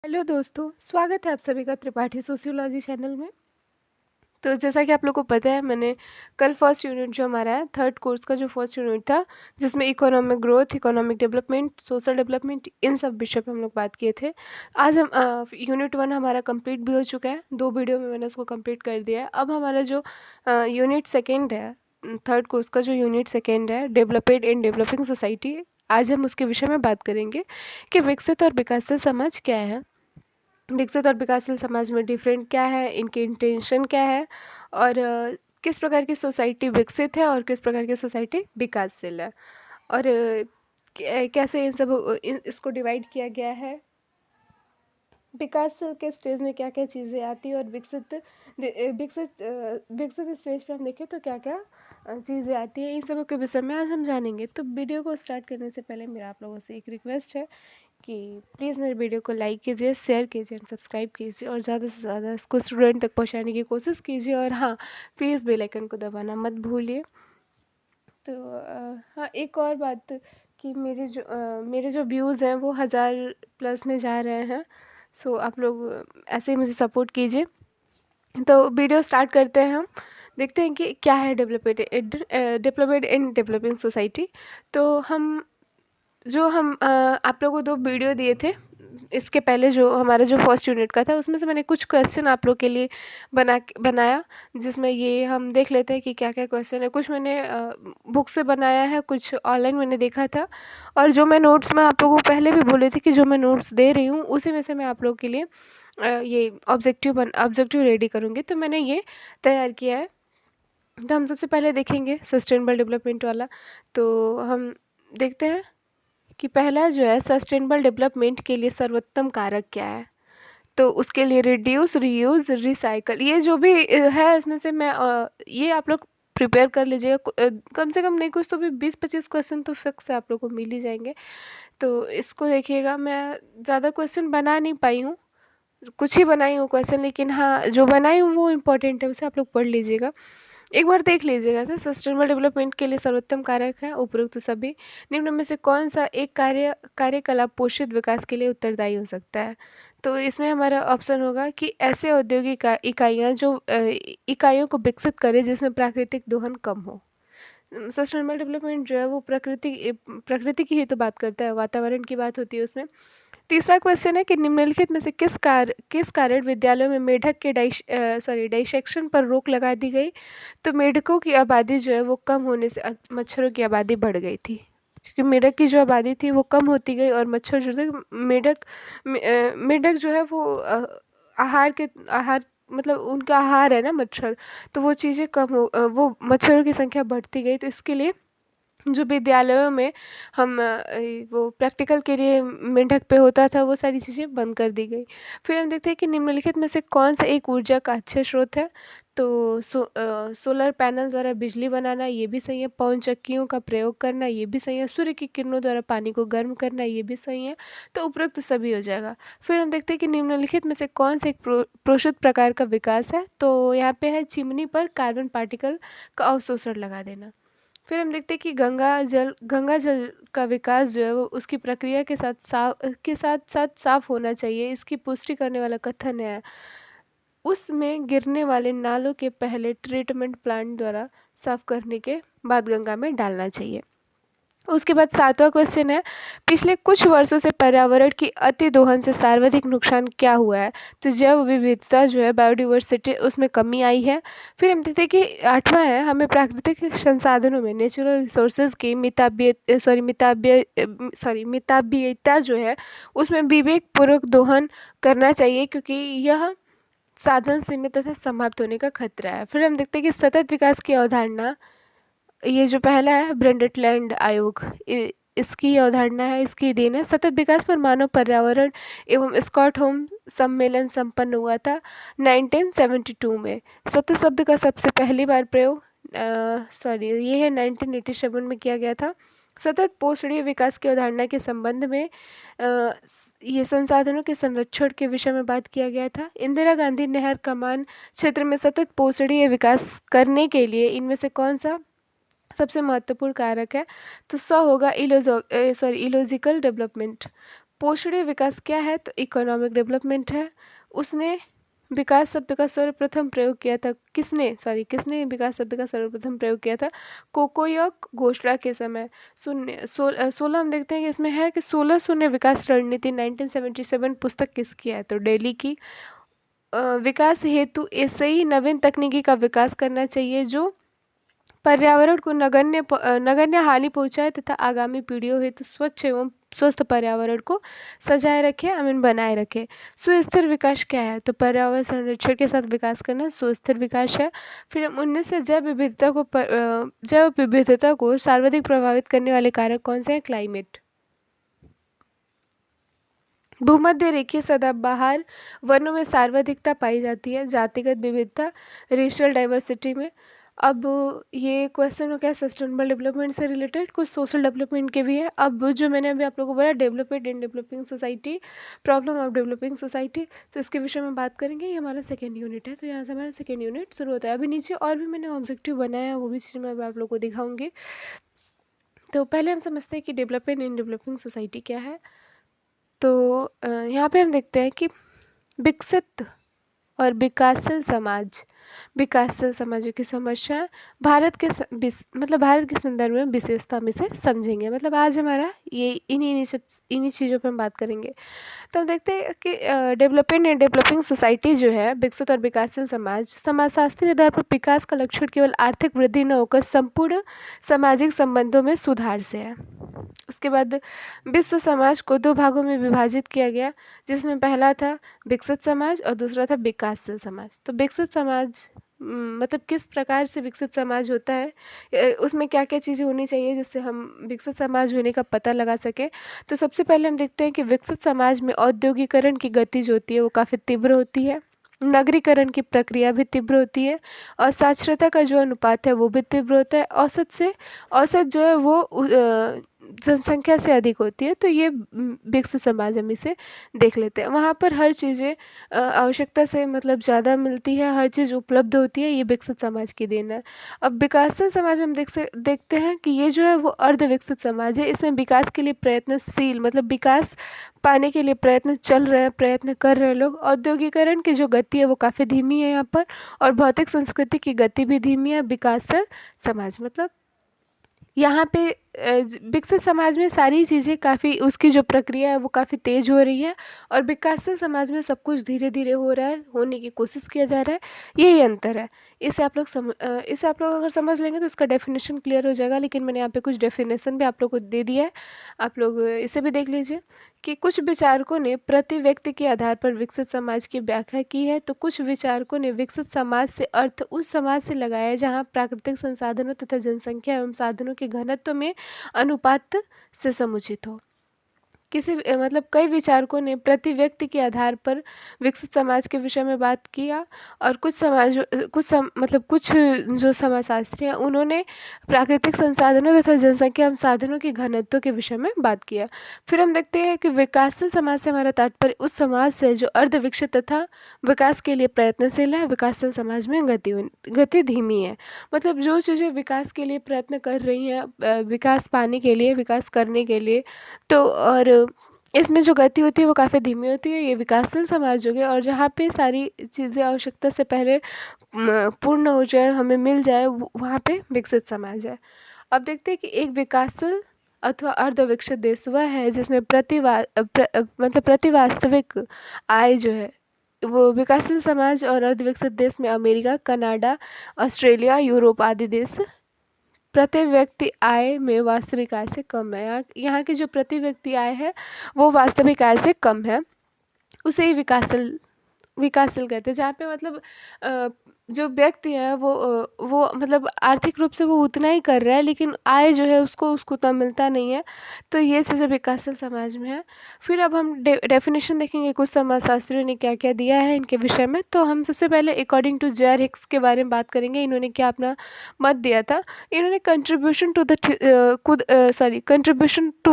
Hello दोस्तों, स्वागत है आप सभी का त्रिपाठी सोशियोलॉजी चैनल में। तो जैसा कि आप लोग को पता है, मैंने कल फर्स्ट यूनिट जो हमारा है थर्ड कोर्स का जो फर्स्ट यूनिट था, जिसमें economic growth, economic development, social development, इन सब विषय पे हम लोग बात किए थे। आज हम यूनिट 1 हमारा कंप्लीट भी हो चुका है, 2 वीडियो में मैंने उसको कंप्लीट कर दिया है। अब हमारा जो यूनिट सेकेंड है, थर्ड कोर्स का जो यूनिट सेकेंड है, डेवलप्ड इन डेवलपिंग सोसाइटी, आज हम उसके विषय में बात करेंगे कि विकसित और विकासशील समाज क्या है, विकसित और विकासशील समाज में डिफरेंट क्या है, इनके इंटेंशन क्या है, और किस प्रकार की सोसाइटी विकसित है और किस प्रकार की सोसाइटी विकासशील है, और कैसे इन सब इसको डिवाइड किया गया है, विकास के स्टेज में क्या क्या चीज़ें आती है, और विकसित स्टेज पे हम देखें तो क्या क्या चीज़ें आती है, इन सब के विषय में आज हम जानेंगे। तो वीडियो को स्टार्ट करने से पहले मेरा आप लोगों से एक रिक्वेस्ट है कि प्लीज़ मेरे वीडियो को लाइक कीजिए, शेयर कीजिए एंड सब्सक्राइब कीजिए, और ज़्यादा से ज़्यादा इसको स्टूडेंट तक पहुंचाने की कोशिश कीजिए। और हाँ, प्लीज़ बेल आइकन को दबाना मत भूलिए। तो हाँ, एक और बात कि मेरे जो व्यूज़ हैं वो 1000+ में जा रहे हैं। सो आप लोग ऐसे ही मुझे सपोर्ट कीजिए। तो वीडियो स्टार्ट करते हैं हम। देखते हैं कि क्या है डेवलप्ड इन डेवलपिंग सोसाइटी। तो हम आप लोगों को 2 वीडियो दिए थे, इसके पहले जो हमारा जो फर्स्ट यूनिट का था, उसमें से मैंने कुछ क्वेश्चन आप लोग के लिए बनाया, जिसमें ये हम देख लेते हैं कि क्या क्या क्वेश्चन है। कुछ मैंने बुक से बनाया है, कुछ ऑनलाइन मैंने देखा था, और जो मैं नोट्स में आप लोगों को पहले भी बोले थे कि जो मैं नोट्स दे रही हूँ उसी में से मैं आप लोगों के लिए ये ऑब्जेक्टिव रेडी करूँगी। तो मैंने ये तैयार किया है। तो हम सबसे पहले देखेंगे सस्टेनेबल डेवलपमेंट वाला। तो हम देखते हैं कि पहला जो है, सस्टेनेबल डेवलपमेंट के लिए सर्वोत्तम कारक क्या है। तो उसके लिए रिड्यूस, रीयूज़, रिसाइकल, ये जो भी है इसमें से मैं ये आप लोग प्रिपेयर कर लीजिएगा। कम से कम नहीं कुछ तो भी 20-25 क्वेश्चन तो फिक्स है, आप लोग को मिल ही जाएंगे। तो इसको देखिएगा, मैं ज़्यादा क्वेश्चन बना नहीं पाई हूँ, कुछ ही बनाई हूँ क्वेश्चन, लेकिन हाँ, जो बनाई हूँ वो इम्पोर्टेंट है, उसे आप लोग पढ़ लीजिएगा, एक बार देख लीजिएगा। सर, सस्टेनेबल डेवलपमेंट के लिए सर्वोत्तम कारक है उपरोक्त सभी निम्न में से कौन सा एक कार्यकलाप पोषित विकास के लिए उत्तरदायी हो सकता है। तो इसमें हमारा ऑप्शन होगा कि ऐसे औद्योगिक इकाइयाँ जो इकाइयों को विकसित करें जिसमें प्राकृतिक दोहन कम हो। सस्टेनेबल डेवलपमेंट जो है वो प्रकृति की ही तो बात करता है, वातावरण की बात होती है उसमें। तीसरा क्वेश्चन है कि निम्नलिखित में से किस कारण विद्यालयों में मेढक के डाइसेक्शन पर रोक लगा दी गई। तो मेढकों की आबादी जो है वो कम होने से मच्छरों की आबादी बढ़ गई थी, क्योंकि मेढक की जो आबादी थी वो कम होती गई, और मच्छर जो थे, मेढक जो है वो आहार मतलब उनका आहार है ना मच्छर, तो वो चीज़ें वो मच्छरों की संख्या बढ़ती गई। तो इसके लिए जो विद्यालयों में हम वो प्रैक्टिकल के लिए मेंढक पे होता था, वो सारी चीज़ें बंद कर दी गई। फिर हम देखते हैं कि निम्नलिखित में से कौन सा एक ऊर्जा का अच्छा स्रोत है। तो सोलर पैनल द्वारा बिजली बनाना, ये भी सही है। पवन चक्कियों का प्रयोग करना, ये भी सही है। सूर्य की किरणों द्वारा पानी को गर्म करना, ये भी सही है। तो उपरोक्त सभी हो जाएगा। फिर हम देखते हैं कि निम्नलिखित में से कौन सा एक प्रोषित प्रकार का विकास है। तो यहाँ पे है चिमनी पर कार्बन पार्टिकल का अवशोषण लगा देना। फिर हम देखते हैं कि गंगा जल का विकास जो है वो उसकी प्रक्रिया के साथ साथ साफ होना चाहिए, इसकी पुष्टि करने वाला कथन है। उसमें गिरने वाले नालों के पहले ट्रीटमेंट प्लांट द्वारा साफ करने के बाद गंगा में डालना चाहिए। उसके बाद 7वां क्वेश्चन है, पिछले कुछ वर्षों से पर्यावरण की अति दोहन से सर्वाधिक नुकसान क्या हुआ है। तो जैव विविधता जो है, बायोडिवर्सिटी, उसमें कमी आई है। फिर हम देखते हैं कि 8वां है, हमें प्राकृतिक संसाधनों में नेचुरल रिसोर्सेज की मिताबियता जो है उसमें विवेक पूर्वक दोहन करना चाहिए, क्योंकि यह साधन सीमित तथा समाप्त होने का खतरा है। फिर हम देखते हैं कि सतत विकास की अवधारणा, ये जो पहला है ब्रंडटलैंड आयोग, इसकी अवधारणा है, इसकी देन है। सतत विकास पर मानव पर्यावरण एवं स्टॉकहोम सम्मेलन संपन्न हुआ था 1972 में। सतत शब्द का सबसे पहली बार प्रयोग ये है 1987 में किया गया था। सतत पोषणीय विकास की अवधारणा के संबंध में ये संसाधनों के संरक्षण के विषय में बात किया गया था। इंदिरा गांधी नहर कमान क्षेत्र में सतत पोषणीय विकास करने के लिए इनमें से कौन सा सबसे महत्वपूर्ण कारक है। तो होगा इलॉजिकल डेवलपमेंट। पोषणीय विकास क्या है, तो इकोनॉमिक डेवलपमेंट है। उसने विकास शब्द का सर्वप्रथम प्रयोग किया था, किसने विकास शब्द का सर्वप्रथम प्रयोग किया था? कोकोयक घोषणा के समय। 16 हम देखते हैं कि इसमें है कि 16 शून्य विकास रणनीति 1977 पुस्तक किसकी है, तो दिल्ली की। विकास हेतु ऐसे ही नवीन तकनीकी का विकास करना चाहिए जो पर्यावरण को नगण्य हानि पहुंचाए तथा आगामी पीढ़ियों हेतु स्वच्छ एवं स्वस्थ पर्यावरण को सजाए रखे, बनाए रखे। सुस्थिर विकास क्या है, तो पर्यावरण संरक्षण के साथ विकास करना सुस्थिर विकास है। फिर हम 19 से जैव विविधता को सर्वाधिक प्रभावित करने वाले कारक कौन से हैं? क्लाइमेट। भूमध्य रेखीय सदाबहार वनों में सर्वाधिकता पाई जाती है, जातिगत विविधता, रेशियल डाइवर्सिटी में। अब ये क्वेश्चन हो गया सस्टेनेबल डेवलपमेंट से रिलेटेड, कुछ सोशल डेवलपमेंट के भी है। अब जो मैंने अभी आप लोगों को बोला development in developing society, problem of developing society, तो इसके विषय में बात करेंगे। ये हमारा सेकेंड यूनिट है, तो यहाँ से हमारा सेकेंड यूनिट शुरू होता है। अभी नीचे और भी मैंने ऑब्जेक्टिव बनाया है, वो भी चीज़ मैं अभी आप लोग को दिखाऊंगी। तो पहले हम समझते हैं कि डेवलपमेंट इन डेवलपिंग सोसाइटी क्या है। तो यहाँ पे हम देखते हैं कि विकसित और विकासशील समाजों की समस्या भारत के संदर्भ में विशेषता में से समझेंगे। मतलब आज हमारा ये इन्हीं चीज़ों पे हम बात करेंगे। तो हम देखते हैं कि डेवलपमेंट एंड डेवलपिंग सोसाइटी जो है, विकसित और विकासशील समाजशास्त्रीय आधार पर विकास का लक्षण केवल आर्थिक वृद्धि न होकर संपूर्ण सामाजिक संबंधों में सुधार से है। उसके बाद विश्व समाज को दो भागों में विभाजित किया गया, जिसमें पहला था विकसित समाज और दूसरा था विकासशील समाज। तो विकसित समाज मतलब किस प्रकार से विकसित समाज होता है, उसमें क्या क्या चीज़ें होनी चाहिए जिससे हम विकसित समाज होने का पता लगा सकें। तो सबसे पहले हम देखते हैं कि विकसित समाज में औद्योगिकरण की गति जो होती है वो काफ़ी तीव्र होती है, नगरीकरण की प्रक्रिया भी तीव्र होती है और साक्षरता का जो अनुपात है वो भी तीव्र होता है। औसत जो है वो जनसंख्या से अधिक होती है। तो ये विकसित समाज हम इसे देख लेते हैं। वहाँ पर हर चीज़ें आवश्यकता से मतलब ज़्यादा मिलती है, हर चीज़ उपलब्ध होती है, ये विकसित समाज की देन है। अब विकासशील समाज हम देखते हैं कि ये जो है वो अर्ध विकसित समाज है। इसमें विकास के लिए प्रयत्नशील मतलब विकास पाने के लिए प्रयत्न कर रहे हैं लोग। औद्योगिकरण की जो गति है वो काफ़ी धीमी है यहाँ पर, और भौतिक संस्कृति की गति भी धीमी है। विकासशील समाज मतलब यहाँ पे विकसित समाज में सारी चीज़ें काफ़ी उसकी जो प्रक्रिया है वो काफ़ी तेज़ हो रही है, और विकासशील समाज में सब कुछ धीरे धीरे हो रहा है, होने की कोशिश किया जा रहा है। यही अंतर है। इसे आप लोग अगर समझ लेंगे तो इसका डेफिनेशन क्लियर हो जाएगा। लेकिन मैंने यहाँ पे कुछ डेफिनेशन भी आप लोग को दे दिया है, आप लोग इसे भी देख लीजिए कि कुछ विचारकों ने प्रति व्यक्ति के आधार पर विकसित समाज की व्याख्या की है। तो कुछ विचारकों ने विकसित समाज से अर्थ उस समाज से लगाया है जहाँ प्राकृतिक संसाधनों तथा जनसंख्या एवं साधनों के घनत्व में अनुपात से समुचित हो। मतलब कई विचारकों ने प्रति व्यक्ति के आधार पर विकसित समाज के विषय में बात किया, और कुछ जो समाजशास्त्री हैं उन्होंने प्राकृतिक संसाधनों तथा जनसंख्या एवं साधनों के घनत्व के विषय में बात किया। फिर हम देखते हैं कि विकासशील समाज से हमारा तात्पर्य उस समाज से जो अर्ध विकसित तथा विकास के लिए प्रयत्नशील है। विकासशील समाज में गति धीमी है। मतलब जो चीज़ें विकास के लिए प्रयत्न कर रही हैं, विकास पाने के लिए, विकास करने के लिए, तो और इसमें जो गति होती है वो काफ़ी धीमी होती है। ये विकासशील समाज हो गया। और जहाँ पे सारी चीज़ें आवश्यकता से पहले पूर्ण हो जाए, हमें मिल जाए, वहाँ पे विकसित समाज है। अब देखते हैं कि एक विकासशील अथवा अर्ध विकसित देश वह है जिसमें प्रति वास्तविक आय जो है वो विकासशील समाज और अर्ध विकसित देश में अमेरिका, कनाडा, ऑस्ट्रेलिया, यूरोप आदि देश प्रति व्यक्ति आय में वास्तविक आय से कम है। यहाँ की जो प्रति व्यक्ति आय है वो वास्तविक आय से कम है, उसे ही विकासशील कहते हैं। जहाँ पे मतलब जो व्यक्ति है वो मतलब आर्थिक रूप से वो उतना ही कर रहा है, लेकिन आय जो है उसको उतना मिलता नहीं है। तो ये चीज़ें विकासशील समाज में है। फिर अब हम डेफिनेशन देखेंगे कुछ समाजशास्त्रियों ने क्या क्या दिया है इनके विषय में। तो हम सबसे पहले अकॉर्डिंग टू जेआर हिक्स के बारे में बात करेंगे। इन्होंने क्या अपना मत दिया था। इन्होंने contribution to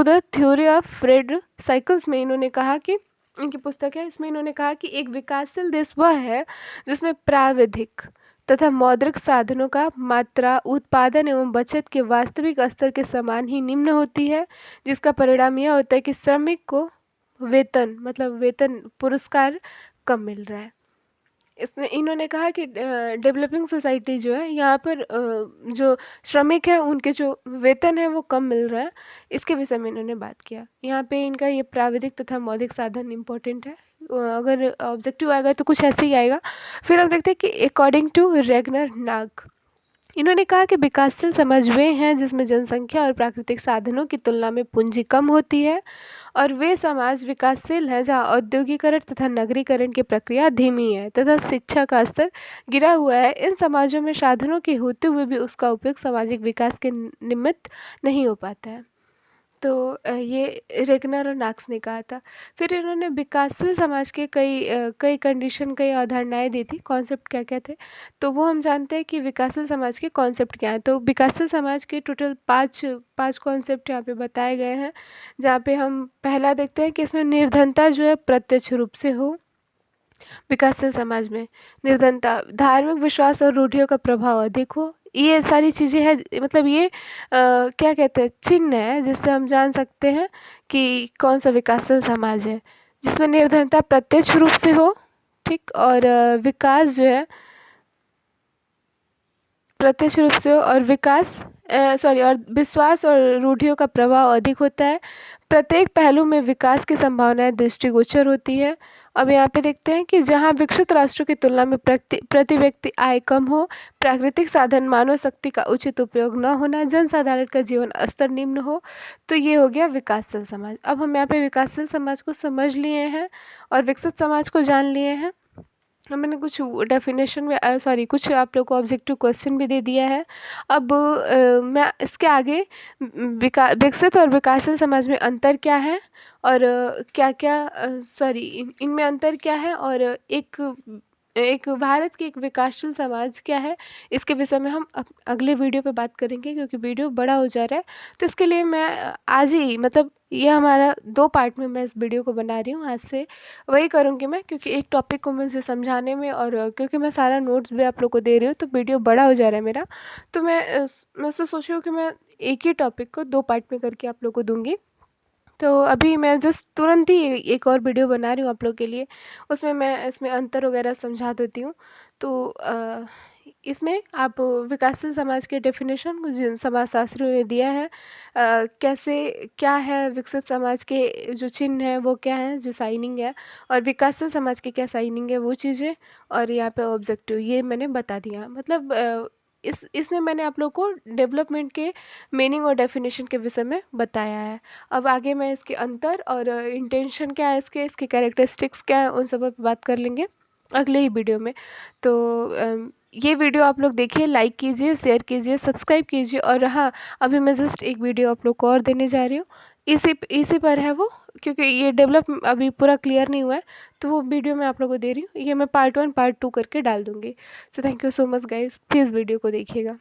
the theory of trade cycles में इन्होंने कहा कि इनकी पुस्तक है, इसमें इन्होंने कहा कि एक विकासशील देश वह है जिसमें प्राविधिक तथा मौद्रिक साधनों का मात्रा, उत्पादन एवं बचत के वास्तविक स्तर के समान ही निम्न होती है, जिसका परिणाम यह होता है कि श्रमिक को वेतन मतलब वेतन पुरस्कार कम मिल रहा है। इसमें इन्होंने कहा कि डेवलपिंग सोसाइटी जो है यहाँ पर जो श्रमिक हैं उनके जो वेतन है वो कम मिल रहा है, इसके विषय में इन्होंने बात किया। यहाँ पे इनका ये प्राविधिक तथा मौलिक साधन इम्पोर्टेंट है। अगर ऑब्जेक्टिव आएगा तो कुछ ऐसे ही आएगा। फिर हम देखते हैं कि अकॉर्डिंग टू रेगनर नाग, इन्होंने कहा कि विकासशील समाज वे हैं जिसमें जनसंख्या और प्राकृतिक साधनों की तुलना में पूंजी कम होती है, और वे समाज विकासशील हैं जहां औद्योगिकरण तथा नगरीकरण की प्रक्रिया धीमी है तथा शिक्षा का स्तर गिरा हुआ है। इन समाजों में साधनों के होते हुए भी उसका उपयोग सामाजिक विकास के निमित्त नहीं हो पाता है। तो ये रेगनर और नाक्स ने कहा था। फिर इन्होंने विकासशील समाज के कई कंडीशन, कई अवधारणाएं दी थी। कॉन्सेप्ट क्या क्या थे तो वो हम जानते हैं कि विकासशील समाज के कॉन्सेप्ट क्या हैं। तो विकासशील समाज के टोटल पाँच कॉन्सेप्ट यहाँ पे बताए गए हैं, जहाँ पे हम पहला देखते हैं कि इसमें निर्धनता जो है प्रत्यक्ष रूप से हो। विकासशील समाज में निर्धनता, धार्मिक विश्वास और रूढ़ियों का प्रभाव अधिक हो, ये सारी चीज़ें हैं। मतलब ये क्या कहते हैं, चिन्ह है जिससे हम जान सकते हैं कि कौन सा विकासशील समाज है, जिसमें निर्धनता प्रत्यक्ष रूप से हो, ठीक, और विकास जो है प्रत्यक्ष रूप से हो, और और विश्वास और रूढ़ियों का प्रभाव अधिक होता है। प्रत्येक पहलू में विकास की संभावनाएं दृष्टिगोचर होती है। अब यहाँ पे देखते हैं कि जहाँ विकसित राष्ट्रों की तुलना में प्रति व्यक्ति आय कम हो, प्राकृतिक साधन, मानव शक्ति का उचित उपयोग न होना, जनसाधारण का जीवन स्तर निम्न हो, तो ये हो गया विकासशील समाज। अब हम यहाँ पे विकासशील समाज को समझ लिए हैं और विकसित समाज को जान लिए हैं। मैंने कुछ डेफिनेशन में कुछ आप लोग को ऑब्जेक्टिव क्वेश्चन भी दे दिया है। अब मैं इसके आगे विकसित और विकासशील समाज में अंतर क्या है, और क्या क्या इनमें अंतर क्या है, और एक भारत की एक विकासशील समाज क्या है, इसके विषय में हम अगले वीडियो पे बात करेंगे, क्योंकि वीडियो बड़ा हो जा रहा है। तो इसके लिए मैं आज ही, मतलब ये हमारा 2 पार्ट में मैं इस वीडियो को बना रही हूँ। आज से वही करूँगी मैं, क्योंकि एक टॉपिक को मुझे समझाने में, और क्योंकि मैं सारा नोट्स भी आप लोग को दे रही हूँ तो वीडियो बड़ा हो जा रहा है मेरा। तो मैं सोच रही हूँ कि मैं एक ही टॉपिक को 2 पार्ट में करके आप लोग को दूँगी। तो अभी मैं जस्ट तुरंत ही एक और वीडियो बना रही हूँ आप लोग के लिए, उसमें मैं इसमें अंतर वगैरह समझा देती हूँ। तो इसमें आप विकासशील समाज के डेफिनेशन जिन समाजशास्त्रियों ने दिया है, कैसे क्या है विकसित समाज के जो चिन्ह हैं वो क्या है, जो साइनिंग है, और विकासशील समाज के क्या साइनिंग है वो चीज़ें, और यहाँ पे ऑब्जेक्टिव ये मैंने बता दिया। मतलब इसमें मैंने आप लोग को डेवलपमेंट के मीनिंग और डेफिनेशन के विषय में बताया है। अब आगे मैं इसके अंतर और इंटेंशन क्या है, इसके कैरेक्टरिस्टिक्स क्या है, उन सब पर बात कर लेंगे अगले ही वीडियो में। तो ये वीडियो आप लोग देखिए, लाइक कीजिए, शेयर कीजिए, सब्सक्राइब कीजिए। और हाँ, अभी मैं जस्ट एक वीडियो आप लोग को और देने जा रही हूँ, इसी पर है वो, क्योंकि ये डेवलप अभी पूरा क्लियर नहीं हुआ है, तो वो वीडियो मैं आप लोग को दे रही हूँ। ये मैं पार्ट 1 पार्ट 2 करके डाल दूँगी। So thank you so much guys, please video को देखिएगा।